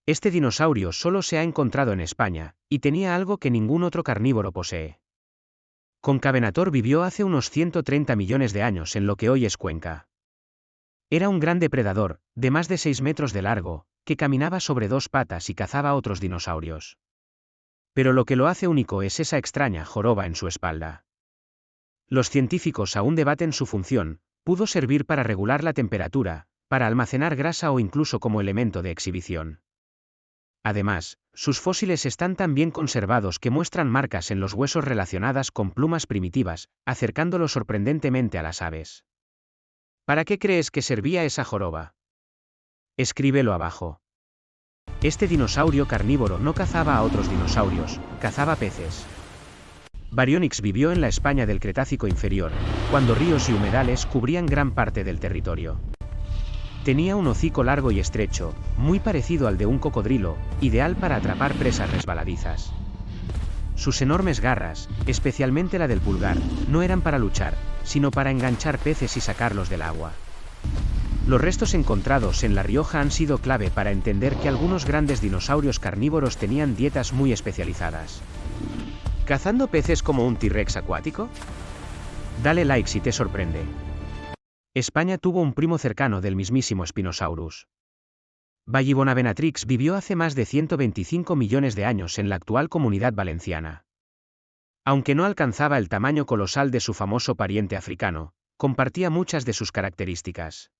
Este dinosaurio solo se ha encontrado en España, y tenía algo que ningún otro carnívoro posee. Concavenator vivió hace unos 130 millones de años en lo que hoy es Cuenca. Era un gran depredador, de más de 6 metros de largo, que caminaba sobre dos patas y cazaba a otros dinosaurios. Pero lo que lo hace único es esa extraña joroba en su espalda. Los científicos aún debaten su función. Pudo servir para regular la temperatura, para almacenar grasa o incluso como elemento de exhibición. Además, sus fósiles están tan bien conservados que muestran marcas en los huesos relacionadas con plumas primitivas, acercándolo sorprendentemente a las aves. ¿Para qué crees que servía esa joroba? Escríbelo abajo. Este dinosaurio carnívoro no cazaba a otros dinosaurios, cazaba peces. Baryonyx vivió en la España del Cretácico inferior, cuando ríos y humedales cubrían gran parte del territorio. Tenía un hocico largo y estrecho, muy parecido al de un cocodrilo, ideal para atrapar presas resbaladizas. Sus enormes garras, especialmente la del pulgar, no eran para luchar, sino para enganchar peces y sacarlos del agua. Los restos encontrados en La Rioja han sido clave para entender que algunos grandes dinosaurios carnívoros tenían dietas muy especializadas. ¿Cazando peces como un T-Rex acuático? Dale like si te sorprende. España tuvo un primo cercano del mismísimo Spinosaurus. Vallibonavenatrix vivió hace más de 125 millones de años en la actual Comunidad Valenciana. Aunque no alcanzaba el tamaño colosal de su famoso pariente africano, compartía muchas de sus características.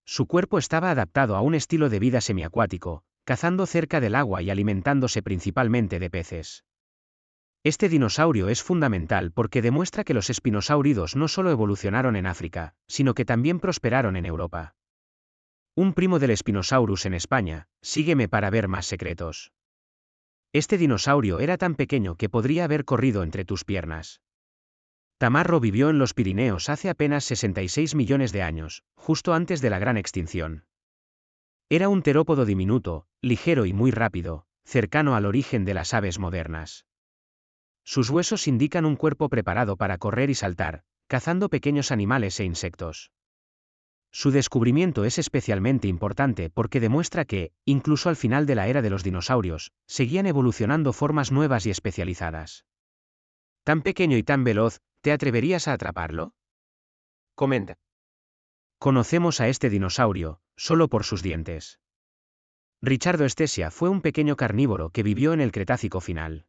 Su cuerpo estaba adaptado a un estilo de vida semiacuático, cazando cerca del agua y alimentándose principalmente de peces. Este dinosaurio es fundamental porque demuestra que los espinosáuridos no solo evolucionaron en África, sino que también prosperaron en Europa. Un primo del Spinosaurus en España, sígueme para ver más secretos. Este dinosaurio era tan pequeño que podría haber corrido entre tus piernas. Tamarro vivió en los Pirineos hace apenas 66 millones de años, justo antes de la gran extinción. Era un terópodo diminuto, ligero y muy rápido, cercano al origen de las aves modernas. Sus huesos indican un cuerpo preparado para correr y saltar, cazando pequeños animales e insectos. Su descubrimiento es especialmente importante porque demuestra que, incluso al final de la era de los dinosaurios, seguían evolucionando formas nuevas y especializadas. Tan pequeño y tan veloz, ¿te atreverías a atraparlo? Comenta. Conocemos a este dinosaurio, solo por sus dientes. Richardoestesia fue un pequeño carnívoro que vivió en el Cretácico final.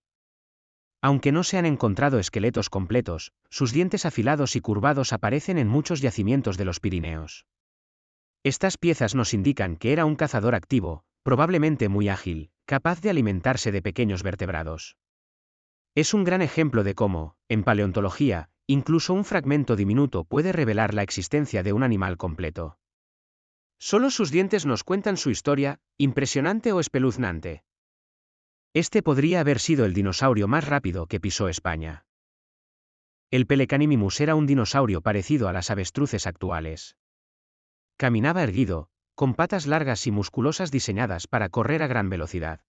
Aunque no se han encontrado esqueletos completos, sus dientes afilados y curvados aparecen en muchos yacimientos de los Pirineos. Estas piezas nos indican que era un cazador activo, probablemente muy ágil, capaz de alimentarse de pequeños vertebrados. Es un gran ejemplo de cómo, en paleontología, incluso un fragmento diminuto puede revelar la existencia de un animal completo. ¿Solo sus dientes nos cuentan su historia, impresionante o espeluznante? Este podría haber sido el dinosaurio más rápido que pisó España. El Pelecanimimus era un dinosaurio parecido a las avestruces actuales. Caminaba erguido, con patas largas y musculosas diseñadas para correr a gran velocidad.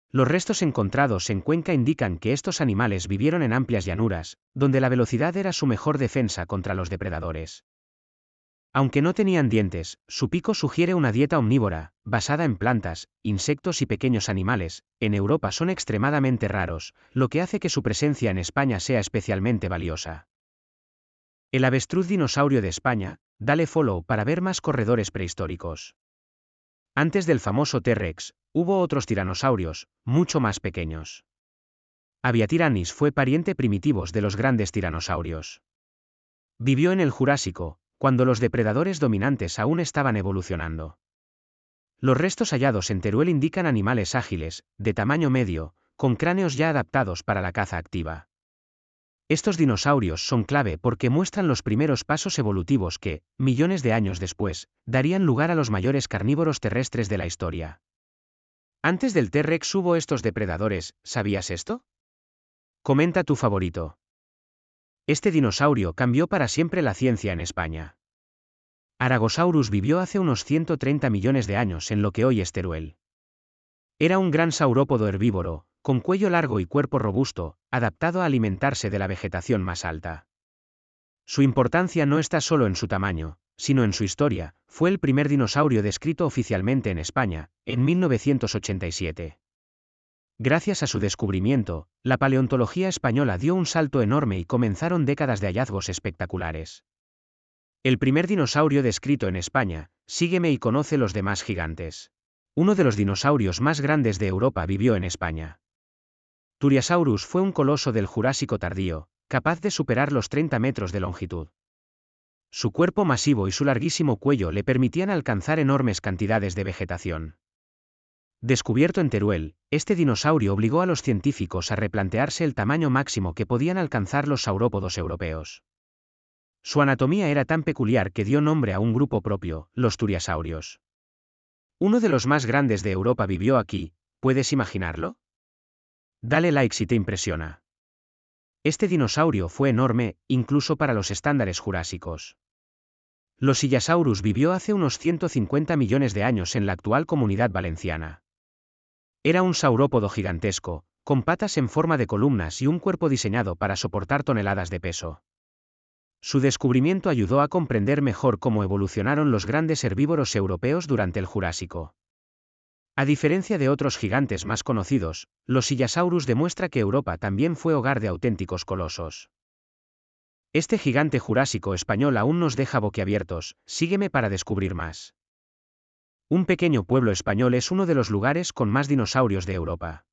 Los restos encontrados en Cuenca indican que estos animales vivieron en amplias llanuras, donde la velocidad era su mejor defensa contra los depredadores. Aunque no tenían dientes, su pico sugiere una dieta omnívora, basada en plantas, insectos y pequeños animales. En Europa son extremadamente raros, lo que hace que su presencia en España sea especialmente valiosa. El avestruz dinosaurio de España, dale follow para ver más corredores prehistóricos. Antes del famoso T-Rex, hubo otros tiranosaurios, mucho más pequeños. Aviatyrannis fue pariente primitivos de los grandes tiranosaurios. Vivió en el Jurásico, cuando los depredadores dominantes aún estaban evolucionando. Los restos hallados en Teruel indican animales ágiles, de tamaño medio, con cráneos ya adaptados para la caza activa. Estos dinosaurios son clave porque muestran los primeros pasos evolutivos que, millones de años después, darían lugar a los mayores carnívoros terrestres de la historia. Antes del T-Rex hubo estos depredadores, ¿sabías esto? Comenta tu favorito. Este dinosaurio cambió para siempre la ciencia en España. Aragosaurus vivió hace unos 130 millones de años en lo que hoy es Teruel. Era un gran saurópodo herbívoro, con cuello largo y cuerpo robusto, adaptado a alimentarse de la vegetación más alta. Su importancia no está solo en su tamaño, sino en su historia. Fue el primer dinosaurio descrito oficialmente en España, en 1987. Gracias a su descubrimiento, la paleontología española dio un salto enorme y comenzaron décadas de hallazgos espectaculares. El primer dinosaurio descrito en España, sígueme y conoce los demás gigantes. Uno de los dinosaurios más grandes de Europa vivió en España. Turiasaurus fue un coloso del Jurásico tardío, capaz de superar los 30 metros de longitud. Su cuerpo masivo y su larguísimo cuello le permitían alcanzar enormes cantidades de vegetación. Descubierto en Teruel, este dinosaurio obligó a los científicos a replantearse el tamaño máximo que podían alcanzar los saurópodos europeos. Su anatomía era tan peculiar que dio nombre a un grupo propio, los turiasaurios. Uno de los más grandes de Europa vivió aquí, ¿puedes imaginarlo? Dale like si te impresiona. Este dinosaurio fue enorme, incluso para los estándares jurásicos. Lossillasaurus vivió hace unos 150 millones de años en la actual Comunidad Valenciana. Era un saurópodo gigantesco, con patas en forma de columnas y un cuerpo diseñado para soportar toneladas de peso. Su descubrimiento ayudó a comprender mejor cómo evolucionaron los grandes herbívoros europeos durante el Jurásico. A diferencia de otros gigantes más conocidos, Lossillasaurus demuestra que Europa también fue hogar de auténticos colosos. Este gigante jurásico español aún nos deja boquiabiertos, sígueme para descubrir más. Un pequeño pueblo español es uno de los lugares con más dinosaurios de Europa.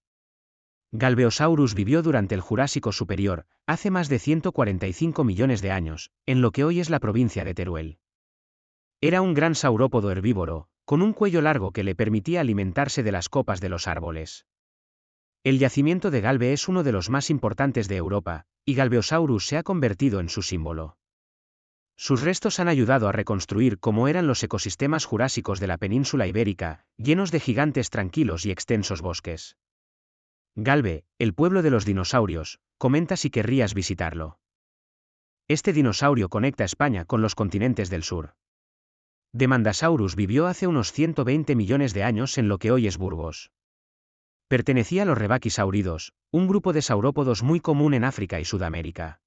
Galveosaurus vivió durante el Jurásico Superior, hace más de 145 millones de años, en lo que hoy es la provincia de Teruel. Era un gran saurópodo herbívoro, con un cuello largo que le permitía alimentarse de las copas de los árboles. El yacimiento de Galve es uno de los más importantes de Europa, y Galveosaurus se ha convertido en su símbolo. Sus restos han ayudado a reconstruir cómo eran los ecosistemas jurásicos de la península ibérica, llenos de gigantes tranquilos y extensos bosques. Galve, el pueblo de los dinosaurios, comenta si querrías visitarlo. Este dinosaurio conecta España con los continentes del sur. Demandasaurus vivió hace unos 120 millones de años en lo que hoy es Burgos. Pertenecía a los rebaquisauridos, un grupo de saurópodos muy común en África y Sudamérica.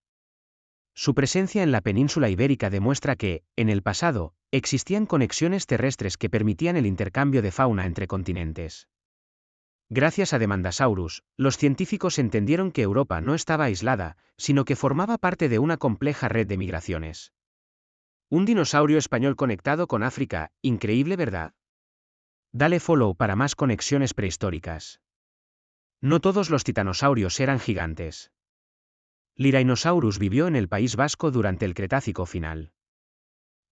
Su presencia en la península ibérica demuestra que, en el pasado, existían conexiones terrestres que permitían el intercambio de fauna entre continentes. Gracias a Demandasaurus, los científicos entendieron que Europa no estaba aislada, sino que formaba parte de una compleja red de migraciones. Un dinosaurio español conectado con África, increíble, ¿verdad? Dale follow para más conexiones prehistóricas. No todos los titanosaurios eran gigantes. Lirainosaurus vivió en el País Vasco durante el Cretácico final.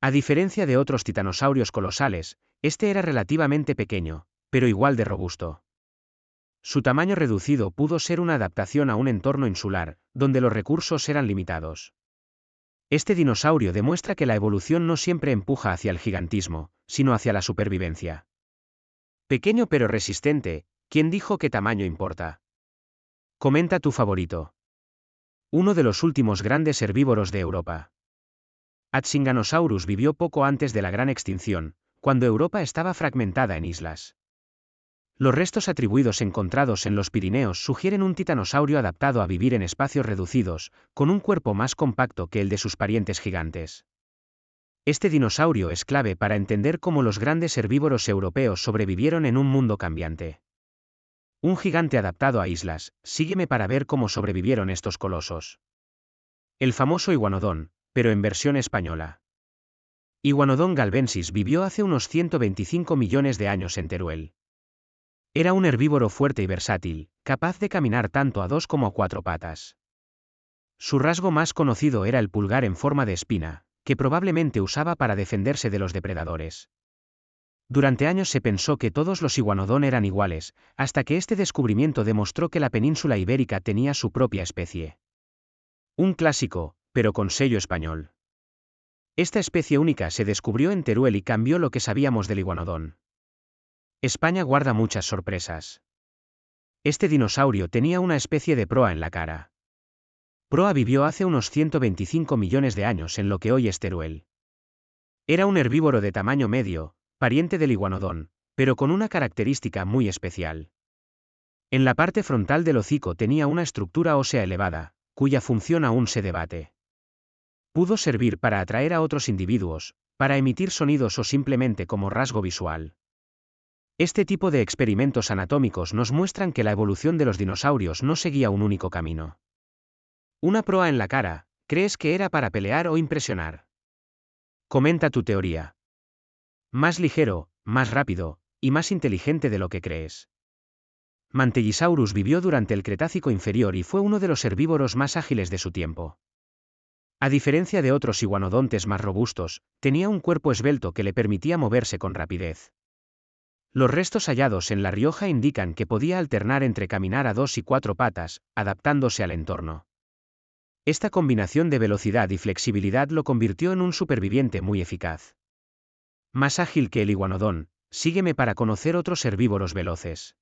A diferencia de otros titanosaurios colosales, este era relativamente pequeño, pero igual de robusto. Su tamaño reducido pudo ser una adaptación a un entorno insular, donde los recursos eran limitados. Este dinosaurio demuestra que la evolución no siempre empuja hacia el gigantismo, sino hacia la supervivencia. Pequeño pero resistente, ¿quién dijo que tamaño importa? Comenta tu favorito. Uno de los últimos grandes herbívoros de Europa. Atsinganosaurus vivió poco antes de la gran extinción, cuando Europa estaba fragmentada en islas. Los restos atribuidos encontrados en los Pirineos sugieren un titanosaurio adaptado a vivir en espacios reducidos, con un cuerpo más compacto que el de sus parientes gigantes. Este dinosaurio es clave para entender cómo los grandes herbívoros europeos sobrevivieron en un mundo cambiante. Un gigante adaptado a islas, sígueme para ver cómo sobrevivieron estos colosos. El famoso iguanodón, pero en versión española. Iguanodon galvensis vivió hace unos 125 millones de años en Teruel. Era un herbívoro fuerte y versátil, capaz de caminar tanto a 2 como a 4 patas. Su rasgo más conocido era el pulgar en forma de espina, que probablemente usaba para defenderse de los depredadores. Durante años se pensó que todos los iguanodón eran iguales, hasta que este descubrimiento demostró que la península ibérica tenía su propia especie. Un clásico, pero con sello español. Esta especie única se descubrió en Teruel y cambió lo que sabíamos del iguanodón. España guarda muchas sorpresas. Este dinosaurio tenía una especie de proa en la cara. Proa vivió hace unos 125 millones de años en lo que hoy es Teruel. Era un herbívoro de tamaño medio, pariente del iguanodón, pero con una característica muy especial. En la parte frontal del hocico tenía una estructura ósea elevada, cuya función aún se debate. Pudo servir para atraer a otros individuos, para emitir sonidos o simplemente como rasgo visual. Este tipo de experimentos anatómicos nos muestran que la evolución de los dinosaurios no seguía un único camino. Una proa en la cara, ¿crees que era para pelear o impresionar? Comenta tu teoría. Más ligero, más rápido, y más inteligente de lo que crees. Mantellisaurus vivió durante el Cretácico inferior y fue uno de los herbívoros más ágiles de su tiempo. A diferencia de otros iguanodontes más robustos, tenía un cuerpo esbelto que le permitía moverse con rapidez. Los restos hallados en La Rioja indican que podía alternar entre caminar a 2 y 4 patas, adaptándose al entorno. Esta combinación de velocidad y flexibilidad lo convirtió en un superviviente muy eficaz. Más ágil que el iguanodón, sígueme para conocer otros herbívoros veloces.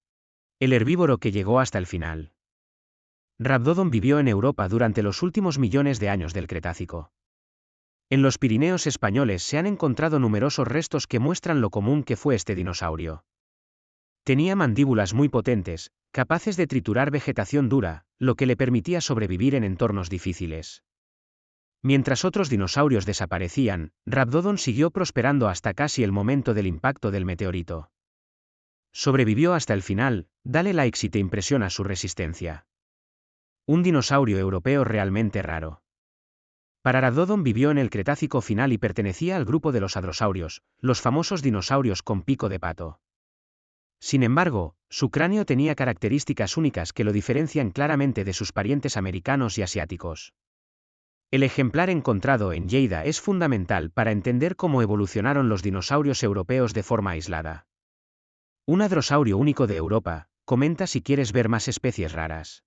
El herbívoro que llegó hasta el final. Rapdodon vivió en Europa durante los últimos millones de años del Cretácico. En los Pirineos españoles se han encontrado numerosos restos que muestran lo común que fue este dinosaurio. Tenía mandíbulas muy potentes, capaces de triturar vegetación dura, lo que le permitía sobrevivir en entornos difíciles. Mientras otros dinosaurios desaparecían, Rapdodon siguió prosperando hasta casi el momento del impacto del meteorito. Sobrevivió hasta el final, dale like si te impresiona su resistencia. Un dinosaurio europeo realmente raro. Rapdodon vivió en el Cretácico final y pertenecía al grupo de los hadrosaurios, los famosos dinosaurios con pico de pato. Sin embargo, su cráneo tenía características únicas que lo diferencian claramente de sus parientes americanos y asiáticos. El ejemplar encontrado en Lleida es fundamental para entender cómo evolucionaron los dinosaurios europeos de forma aislada. Un hadrosaurio único de Europa, comenta si quieres ver más especies raras.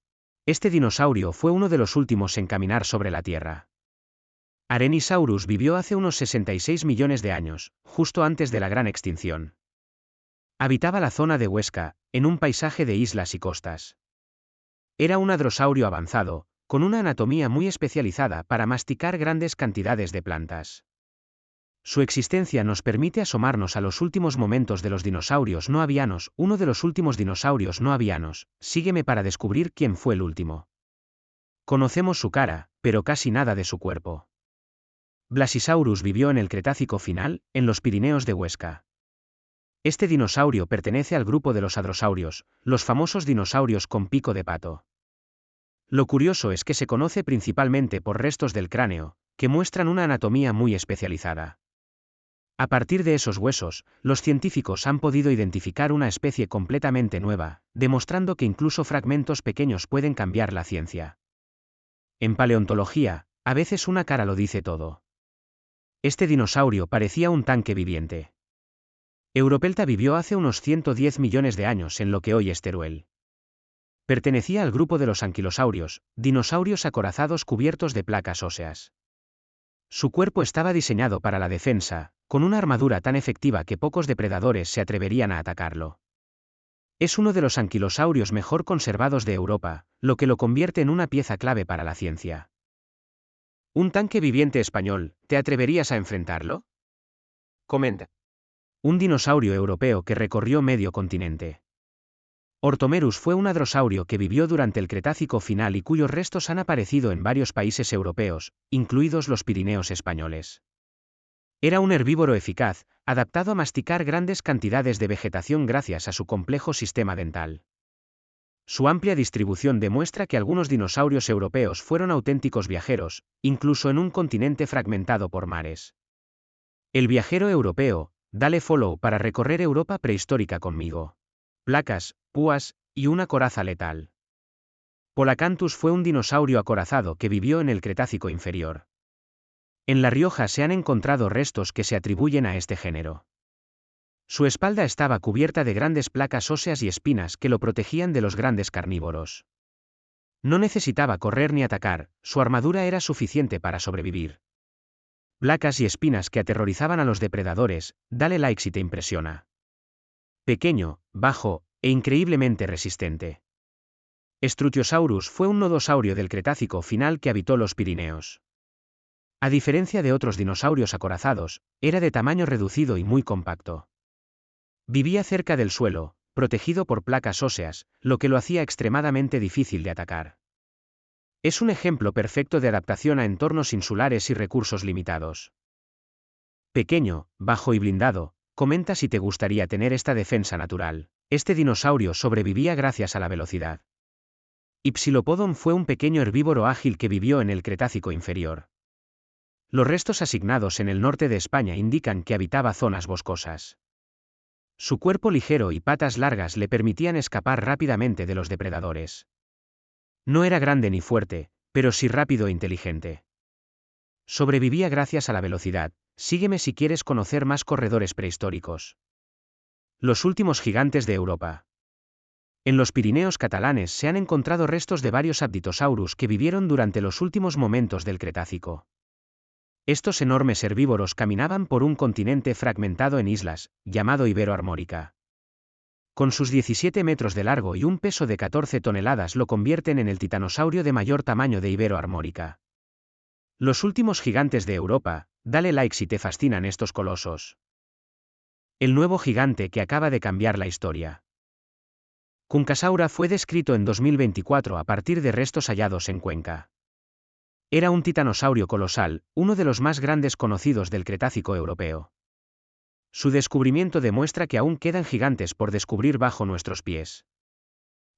Este dinosaurio fue uno de los últimos en caminar sobre la Tierra. Arenisaurus vivió hace unos 66 millones de años, justo antes de la gran extinción. Habitaba la zona de Huesca, en un paisaje de islas y costas. Era un hadrosaurio avanzado, con una anatomía muy especializada para masticar grandes cantidades de plantas. Su existencia nos permite asomarnos a los últimos momentos de los dinosaurios no avianos, uno de los últimos dinosaurios no avianos. Sígueme para descubrir quién fue el último. Conocemos su cara, pero casi nada de su cuerpo. Blasisaurus vivió en el Cretácico final, en los Pirineos de Huesca. Este dinosaurio pertenece al grupo de los hadrosaurios, los famosos dinosaurios con pico de pato. Lo curioso es que se conoce principalmente por restos del cráneo, que muestran una anatomía muy especializada. A partir de esos huesos, los científicos han podido identificar una especie completamente nueva, demostrando que incluso fragmentos pequeños pueden cambiar la ciencia. En paleontología, a veces una cara lo dice todo. Este dinosaurio parecía un tanque viviente. Europelta vivió hace unos 110 millones de años en lo que hoy es Teruel. Pertenecía al grupo de los anquilosaurios, dinosaurios acorazados cubiertos de placas óseas. Su cuerpo estaba diseñado para la defensa, con una armadura tan efectiva que pocos depredadores se atreverían a atacarlo. Es uno de los anquilosaurios mejor conservados de Europa, lo que lo convierte en una pieza clave para la ciencia. Un tanque viviente español, ¿te atreverías a enfrentarlo? Comenta. Un dinosaurio europeo que recorrió medio continente. Ortomerus fue un hadrosaurio que vivió durante el Cretácico final y cuyos restos han aparecido en varios países europeos, incluidos los Pirineos españoles. Era un herbívoro eficaz, adaptado a masticar grandes cantidades de vegetación gracias a su complejo sistema dental. Su amplia distribución demuestra que algunos dinosaurios europeos fueron auténticos viajeros, incluso en un continente fragmentado por mares. El viajero europeo, dale follow para recorrer Europa prehistórica conmigo. Placas, púas, y una coraza letal. Polacanthus fue un dinosaurio acorazado que vivió en el Cretácico inferior. En La Rioja se han encontrado restos que se atribuyen a este género. Su espalda estaba cubierta de grandes placas óseas y espinas que lo protegían de los grandes carnívoros. No necesitaba correr ni atacar, su armadura era suficiente para sobrevivir. Placas y espinas que aterrorizaban a los depredadores. Dale like si te impresiona. Pequeño, bajo, e increíblemente resistente. Struthiosaurus fue un nodosaurio del Cretácico final que habitó los Pirineos. A diferencia de otros dinosaurios acorazados, era de tamaño reducido y muy compacto. Vivía cerca del suelo, protegido por placas óseas, lo que lo hacía extremadamente difícil de atacar. Es un ejemplo perfecto de adaptación a entornos insulares y recursos limitados. Pequeño, bajo y blindado, comenta si te gustaría tener esta defensa natural. Este dinosaurio sobrevivía gracias a la velocidad. Hypsilopodon fue un pequeño herbívoro ágil que vivió en el Cretácico inferior. Los restos asignados en el norte de España indican que habitaba zonas boscosas. Su cuerpo ligero y patas largas le permitían escapar rápidamente de los depredadores. No era grande ni fuerte, pero sí rápido e inteligente. Sobrevivía gracias a la velocidad. Sígueme si quieres conocer más corredores prehistóricos. Los últimos gigantes de Europa. En los Pirineos catalanes se han encontrado restos de varios Apatosaurus que vivieron durante los últimos momentos del Cretácico. Estos enormes herbívoros caminaban por un continente fragmentado en islas, llamado Iberoarmórica. Con sus 17 metros de largo y un peso de 14 toneladas lo convierten en el titanosaurio de mayor tamaño de Iberoarmórica. Los últimos gigantes de Europa. Dale like si te fascinan estos colosos. El nuevo gigante que acaba de cambiar la historia. Kunkasaura fue descrito en 2024 a partir de restos hallados en Cuenca. Era un titanosaurio colosal, uno de los más grandes conocidos del Cretácico europeo. Su descubrimiento demuestra que aún quedan gigantes por descubrir bajo nuestros pies.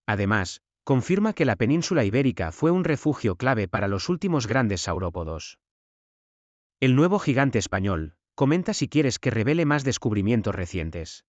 Además, confirma que la península ibérica fue un refugio clave para los últimos grandes saurópodos. El nuevo gigante español. Comenta si quieres que revele más descubrimientos recientes.